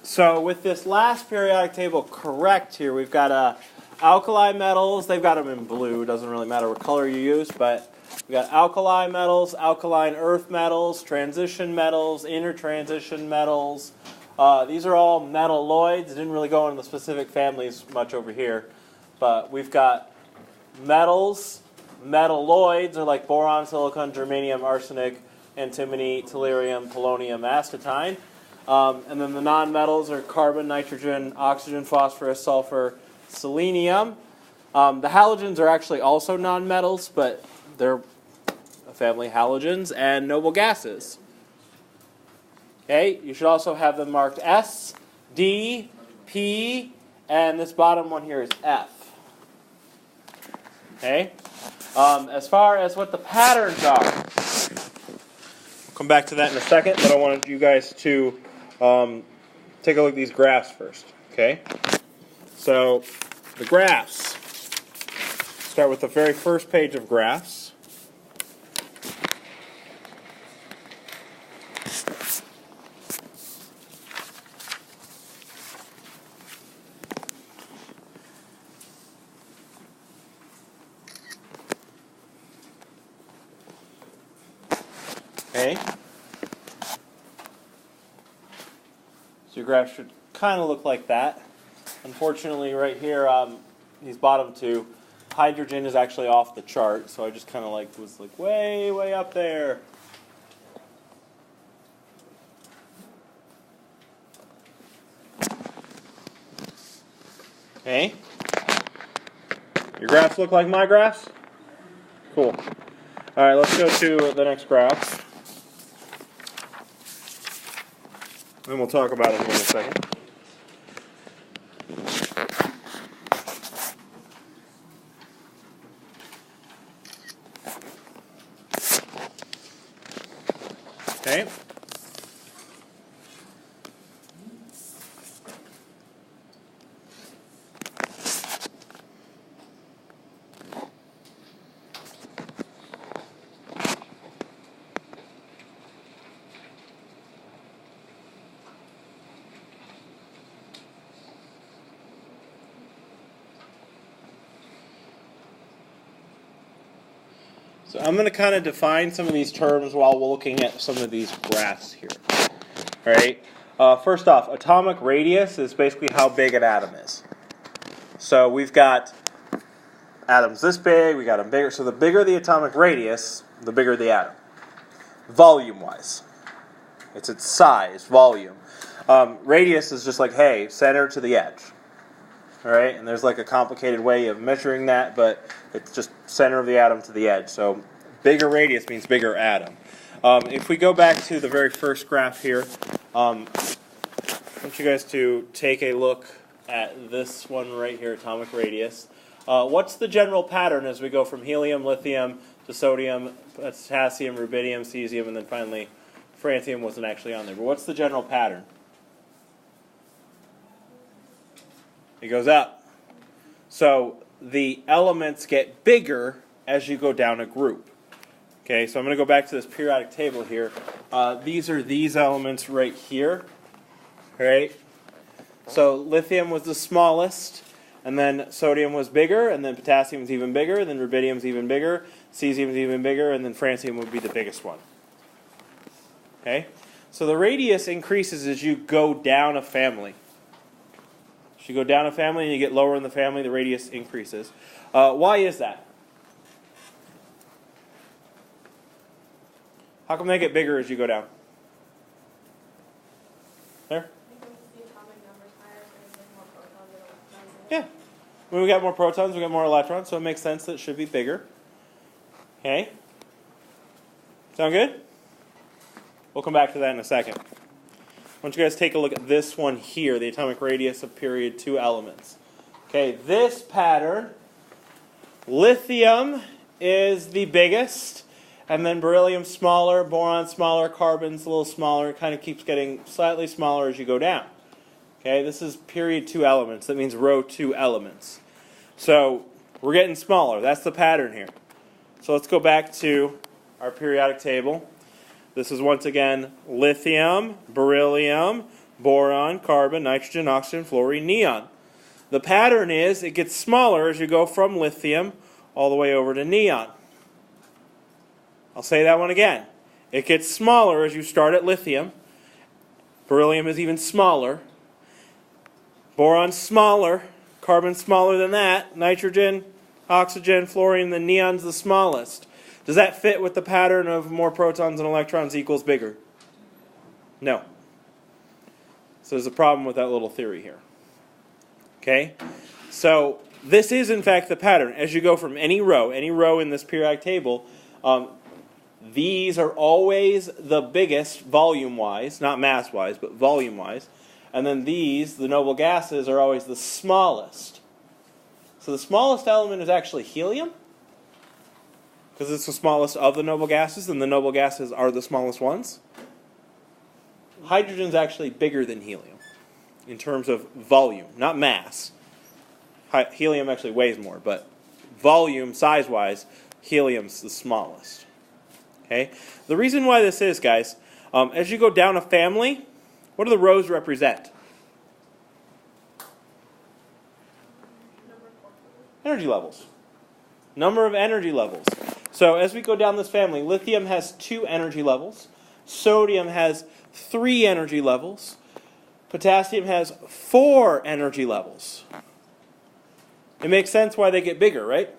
So with this last periodic table correct here, we've got alkali metals. They've got them in blue. Doesn't really matter what color you use, but we've got alkali metals, alkaline earth metals, transition metals, intertransition metals. These are all metalloids. Didn't really go into the specific families much over here, but we've got metals. Metalloids are like boron, silicon, germanium, arsenic, antimony, tellurium, polonium, astatine. And then the nonmetals are carbon, nitrogen, oxygen, phosphorus, sulfur, selenium. The halogens are actually also nonmetals, but they're a family of halogens and noble gases. Okay, you should also have them marked S, D, P, and this bottom one here is F. Okay, as far as what the patterns are, I'll come back to that in a second, but I wanted you guys to take a look at these graphs first. Okay, so the graphs. Start with the very first page of graphs. Okay. So your graph should kind of look like that. Unfortunately, right here, these bottom two, hydrogen is actually off the chart, so I just kind of was way up there. Okay. Your graphs look like my graphs? Cool. All right, let's go to the next graph. And we'll talk about it here in a second. Okay. So I'm going to kind of define some of these terms while we're looking at some of these graphs here. All right. First off, atomic radius is basically how big an atom is. So we've got atoms this big, we got them bigger. So the bigger the atomic radius, the bigger the atom. Volume-wise. It's its size, volume. Radius is just like, hey, center to the edge. All right, and there's like a complicated way of measuring that, but it's just center of the atom to the edge. So bigger radius means bigger atom. If we go back to the very first graph here, I want you guys to take a look at this one right here, atomic radius. What's the general pattern as we go from helium, lithium, to sodium, potassium, rubidium, cesium, and then finally francium wasn't actually on there. But what's the general pattern? It goes up. So the elements get bigger as you go down a group. Okay, so I'm going to go back to this periodic table here. These are these elements right here. Right? So lithium was the smallest, and then sodium was bigger, and then potassium was even bigger, and then rubidium is even bigger, cesium is even bigger, and then francium would be the biggest one. Okay? So the radius increases as you go down a family. As you go down a family and you get lower in the family, the radius increases. Why is that? How come they get bigger as you go down? There? Yeah. When we got more protons, we got more electrons, so it makes sense that it should be bigger. Okay? Sound good? We'll come back to that in a second. I want you guys to take a look at this one here, the atomic radius of period 2 elements. Okay, this pattern, lithium is the biggest, and then beryllium smaller, boron smaller, carbon's a little smaller. It kind of keeps getting slightly smaller as you go down. Okay, this is period 2 elements. That means row 2 elements. So we're getting smaller. That's the pattern here. So let's go back to our periodic table. This is once again lithium, beryllium, boron, carbon, nitrogen, oxygen, fluorine, neon. The pattern is it gets smaller as you go from lithium all the way over to neon. I'll say that one again. It gets smaller as you start at lithium. Beryllium is even smaller. Boron's smaller. Carbon's smaller than that. Nitrogen, oxygen, fluorine, the neon's the smallest. Does that fit with the pattern of more protons and electrons equals bigger? No. So there's a problem with that little theory here. Okay? So this is in fact the pattern. As you go from any row in this periodic table, these are always the biggest volume-wise, not mass-wise, but volume-wise. And then these, the noble gases, are always the smallest. So the smallest element is actually helium, because it's the smallest of the noble gases, and the noble gases are the smallest ones. Hydrogen is actually bigger than helium in terms of volume, not mass. Helium actually weighs more, but volume, size-wise, helium's the smallest. Okay? The reason why this is, guys, as you go down a family, what do the rows represent? Energy levels. Number of energy levels. So as we go down this family, lithium has 2 energy levels. Sodium has 3 energy levels. Potassium has 4 energy levels. It makes sense why they get bigger, right?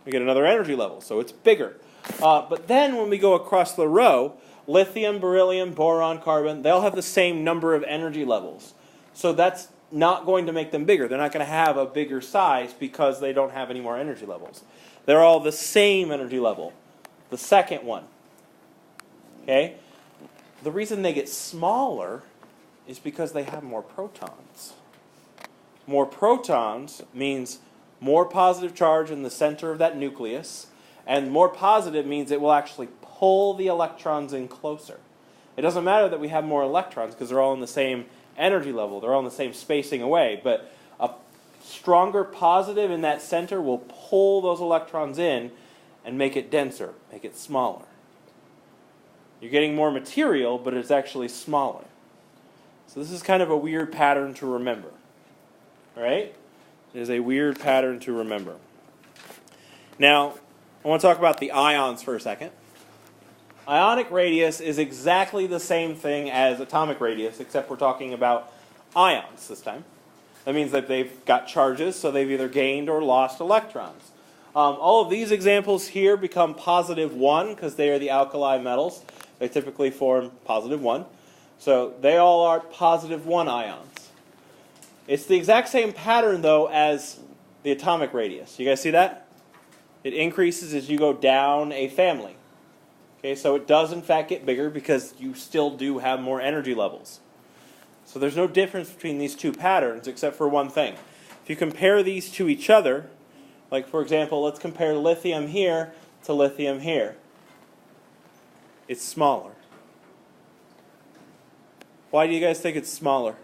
We get another energy level, so it's bigger. But then when we go across the row, lithium, beryllium, boron, carbon, they all have the same number of energy levels. So that's not going to make them bigger. They're not going to have a bigger size because they don't have any more energy levels. They're all the same energy level. The second one. Okay? The reason they get smaller is because they have more protons. More protons means more positive charge in the center of that nucleus, and more positive means it will actually pull the electrons in closer. It doesn't matter that we have more electrons because they're all in the same energy level. They're all in the same spacing away. But a stronger positive in that center will pull those electrons in and make it denser, make it smaller. You're getting more material, but it's actually smaller. So this is kind of a weird pattern to remember. All right? It is a weird pattern to remember. Now, I want to talk about the ions for a second. Ionic radius is exactly the same thing as atomic radius, except we're talking about ions this time. That means that they've got charges, so they've either gained or lost electrons. All of these examples here become positive 1 because they are the alkali metals. They typically form positive 1. So they all are positive 1 ions. It's the exact same pattern, though, as the atomic radius. You guys see that? It increases as you go down a family. Okay, so it does in fact get bigger because you still do have more energy levels. So there's no difference between these two patterns except for one thing. If you compare these to each other, like for example, let's compare lithium here to lithium here. It's smaller. Why do you guys think it's smaller?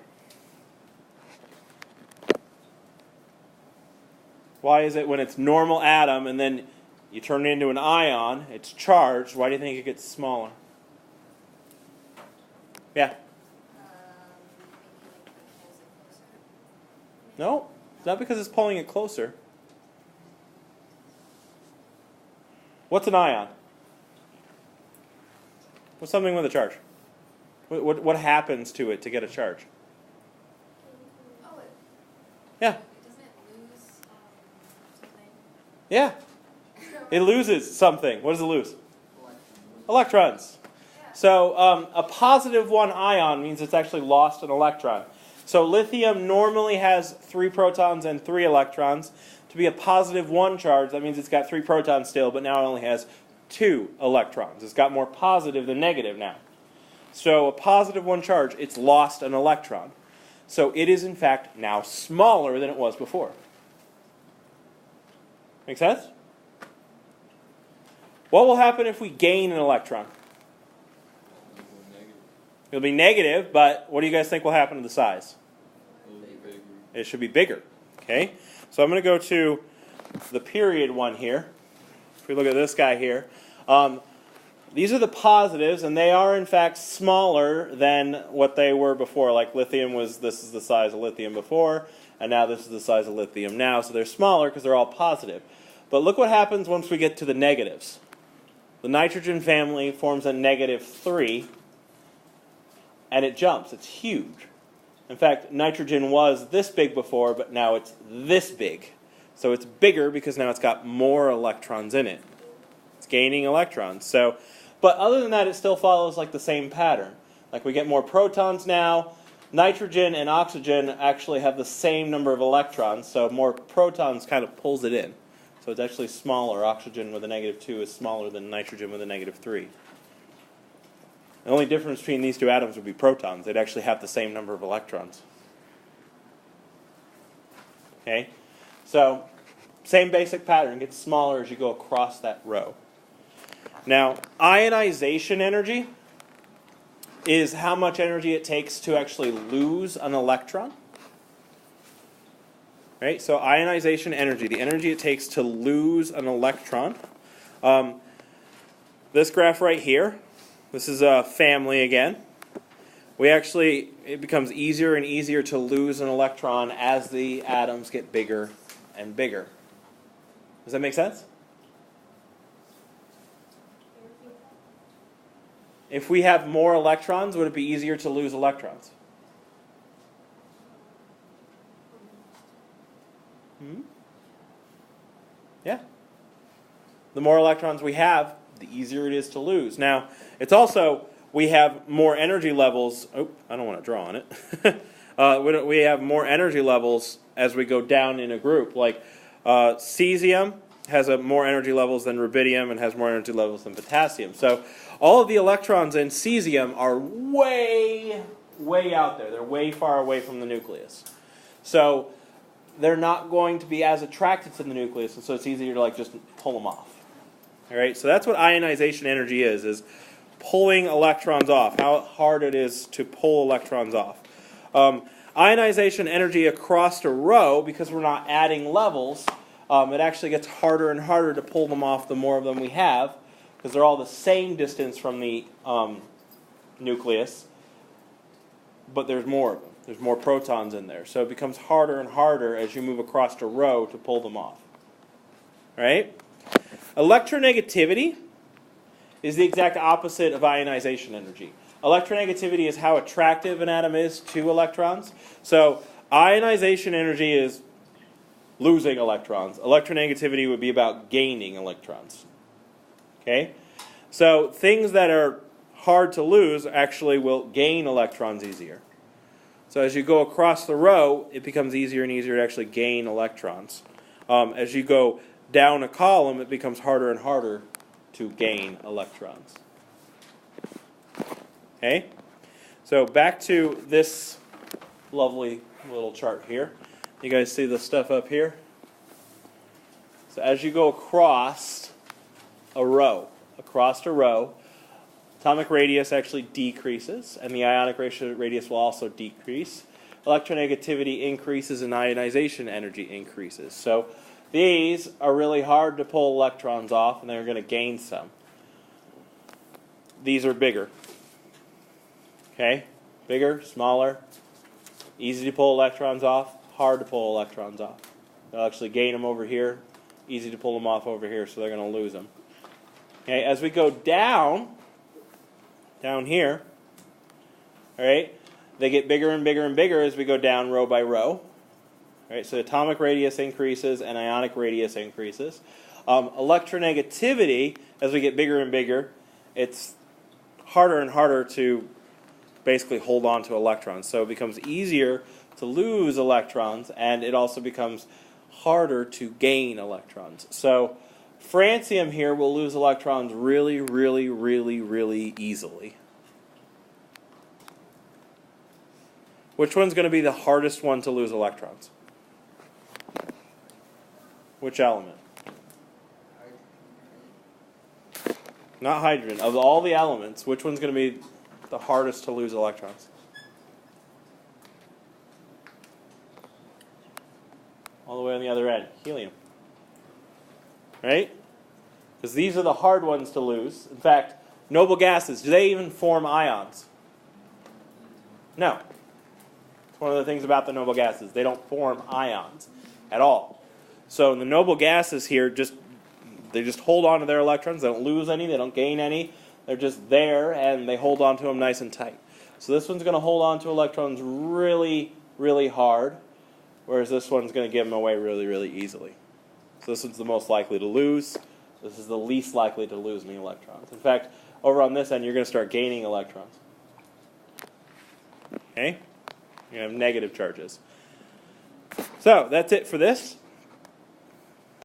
Why is it when it's normal atom and then you turn it into an ion, it's charged, why do you think it gets smaller? Yeah? No, it's not because it's pulling it closer. What's an ion? What's something with a charge? What happens to it to get a charge? Yeah. Doesn't it lose something? Yeah. It loses something. What does it lose? Electrons. Yeah. So a positive 1 ion means it's actually lost an electron. So lithium normally has 3 protons and 3 electrons. To be a positive 1 charge, that means it's got 3 protons still, but now it only has 2 electrons. It's got more positive than negative now. So a positive 1 charge, it's lost an electron. So it is in fact now smaller than it was before. Make sense? What will happen if we gain an electron? It'll be negative, but what do you guys think will happen to the size? It should be bigger. Okay? So I'm going to go to the period one here. If we look at this guy here. these are the positives, and they are in fact smaller than what they were before. Like lithium this is the size of lithium before, and now this is the size of lithium now. So they're smaller because they're all positive. But look what happens once we get to the negatives. The nitrogen family forms a -3, and it jumps. It's huge. In fact, nitrogen was this big before, but now it's this big. So it's bigger because now it's got more electrons in it. It's gaining electrons. But other than that, it still follows like the same pattern. Like we get more protons now. Nitrogen and oxygen actually have the same number of electrons, so more protons kind of pulls it in. So it's actually smaller. Oxygen with a -2 is smaller than nitrogen with a -3. The only difference between these two atoms would be protons. They'd actually have the same number of electrons. Okay? So, same basic pattern. It gets smaller as you go across that row. Now, ionization energy is how much energy it takes to actually lose an electron. Right? So ionization energy, the energy it takes to lose an electron. This graph right here, this is a family again. It becomes easier and easier to lose an electron as the atoms get bigger and bigger. Does that make sense? If we have more electrons, would it be easier to lose electrons? Yeah. The more electrons we have, the easier it is to lose. Now, it's also, we have more energy levels. Oh, I don't want to draw on it. We have more energy levels as we go down in a group. Like cesium has more energy levels than rubidium and has more energy levels than potassium. So all of the electrons in cesium are way, way out there. They're way far away from the nucleus. So they're not going to be as attracted to the nucleus, and so it's easier to just pull them off. All right, so that's what ionization energy is pulling electrons off, how hard it is to pull electrons off. Ionization energy across a row, because we're not adding levels, it actually gets harder and harder to pull them off the more of them we have, because they're all the same distance from the nucleus, but there's more of them. There's more protons in there. So it becomes harder and harder as you move across a row to pull them off. Right? Electronegativity is the exact opposite of ionization energy. Electronegativity is how attractive an atom is to electrons. So ionization energy is losing electrons. Electronegativity would be about gaining electrons. Okay? So things that are hard to lose actually will gain electrons easier. So as you go across the row, it becomes easier and easier to actually gain electrons. As you go down a column, it becomes harder and harder to gain electrons. Okay? So back to this lovely little chart here. You guys see the stuff up here? So as you go across a row, atomic radius actually decreases, and the ionic radius will also decrease. Electronegativity increases and ionization energy increases. So these are really hard to pull electrons off, and they're going to gain some. These are bigger. Okay? Bigger, smaller, easy to pull electrons off, hard to pull electrons off. They'll actually gain them over here, easy to pull them off over here, so they're going to lose them. Okay, as we go down here, all right, they get bigger and bigger and bigger as we go down row by row. All right, so atomic radius increases and ionic radius increases. Electronegativity, as we get bigger and bigger, it's harder and harder to basically hold on to electrons. So it becomes easier to lose electrons, and it also becomes harder to gain electrons. So francium here will lose electrons really, really, really, really easily. Which one's going to be the hardest one to lose electrons? Which element? Not hydrogen. Of all the elements, which one's going to be the hardest to lose electrons? All the way on the other end. Helium. Right? Because these are the hard ones to lose. In fact, Noble gases, do they even form ions? No. It's one of the things about the noble gases. They don't form ions at all. So the noble gases here, they just hold on to their electrons. They don't lose any. They don't gain any. They're just there, and they hold on to them nice and tight. So this one's going to hold on to electrons really, really hard, whereas this one's going to give them away really, really easily. So this one's the most likely to lose. This is the least likely to lose any electrons. In fact, over on this end, you're going to start gaining electrons. Okay? You're going to have negative charges. So that's it for this.